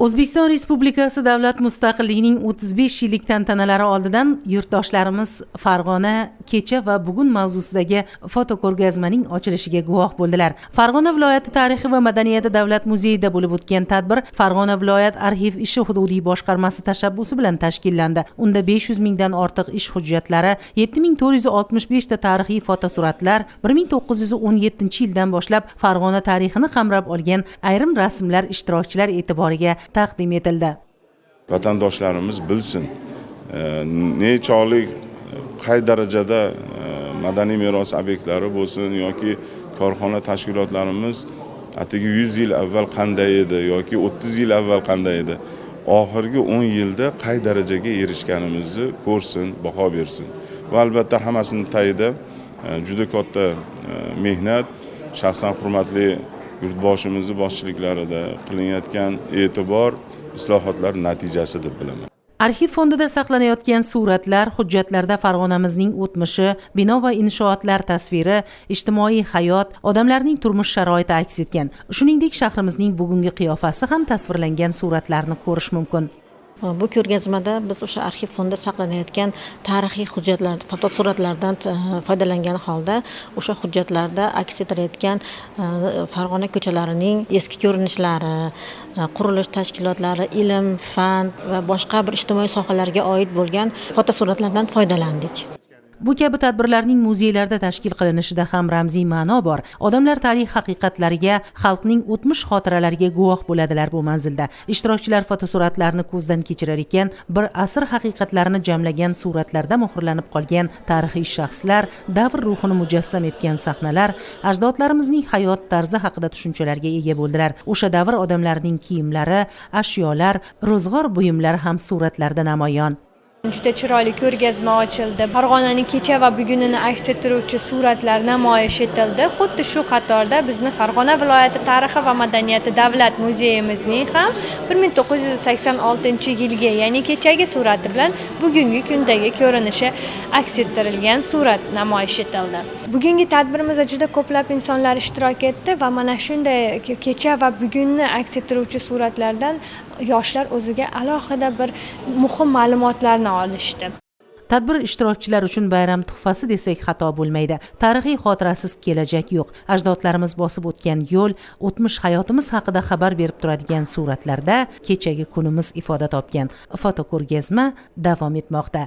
O'zbekiston Respublikasi davlat mustaqilligining 35 yillik tantanalari oldidan yurtdoshlarimiz Farg'ona kecha va bugun mavzusidagi fotoko'rgazmaning ochilishiga guvoh bo'ldilar. Farg'ona viloyati tarixi va madaniyati davlat muzeyida bo'lib o'tgan tadbir Farg'ona viloyat arxiv ishi hududiy boshqarmasi tashabbusi bilan tashkillandi. Unda 500 mingdan ortiq ish hujjatlari, 7465 ta tarixiy fotosuratlar, 1917-yildan boshlab Farg'ona tarixini qamrab olgan ayrim rasmlar ishtirokchilar e'tiboriga taqdim etildi. Vatandoshlarimiz bilsin, nechog'lik qay darajada madaniy meros obyektlari bo'lsin yoki korxona tashkilotlarimiz atigi 100 yil avval qanday edi yoki 30 yil avval qanday edi, oxirgi 10 yilda qay darajaga erishganimizni ko'rsin, baho bersin. Va albatta hammasini tagida juda katta mehnat, shaxsan hurmatli yurtboshimizni boshchiliklarida qilinayotgan e'tibor islohotlar natijasi deb bilaman. Arxiv fondida saqlanayotgan suratlar, hujjatlarda Farg'onamizning o'tmishi, bino va inshootlar tasviri, ijtimoiy hayot, odamlarning turmush sharoiti aks etgan. Shuningdek, shahrimizning bugungi qiyofasi ham tasvirlangan suratlarni ko'rish mumkin. Bu ko'rgazmada biz o'sha arxiv fonda saqlanayotgan tarixiy hujjatlar, fotosuratlardan foydalangan holda o'sha hujjatlarda aks ettilayotgan Farg'ona ko'chalarining eski ko'rinishlari, qurilish tashkilotlari, ilm, fan va boshqa bir ijtimoiy sohalarga oid bo'lgan fotosuratlardan foydalandik. Bu kabi tadbirlarning muzeylarda tashkil qilinishida ham ramziy ma'no bor. Odamlar tarix haqiqatlariga, xalqning o'tmish xotiralariga guvoh bo'ladilar bu manzilda. Ishtirokchilar fotosuratlarni ko'zdan kechirar ekan, bir asr haqiqatlarini jamlagan suratlarda muhrlanib qolgan tarixiy shaxslar, davr ruhini mujassam etgan sahnalar, ajdodlarimizning hayot tarzi haqida tushunchalarga ega bo'ldilar. O'sha davr odamlarining kiyimlari, ashyolar, ro'zg'or buyumlari ham suratlarda namoyon. Juda chiroyli ko'rgazma ochildi. Farg'onaning kecha va bugunini aks ettiruvchi suratlar namoyish etildi. Xuddi shu qatorda bizni Farg'ona viloyati tarixi va madaniyati davlat muzeyimizning ham 1986-yilga, ya'ni kechagi surati bilan bugungi kundagi ko'rinishi aks ettirilgan surat namoyish etildi. Bugungi tadbirimizda juda ko'plab insonlar ishtirok etdi va mana shunday kecha va bugunni aks ettiruvchi suratlardan yoshlar o'ziga alohida bir muhim ma'lumotlarni olishdi. Tadbir ishtirokchilari uchun bayram tuhfasi desak xato bo'lmaydi. Tarixiy xotirasiz kelajak yo'q. Ajdodlarimiz bosib o'tgan yo'l, o'tmish hayotimiz haqida xabar berib turadigan suratlarda kechagi kunimiz ifoda topgan. Fotoko'rgazma davom etmoqda.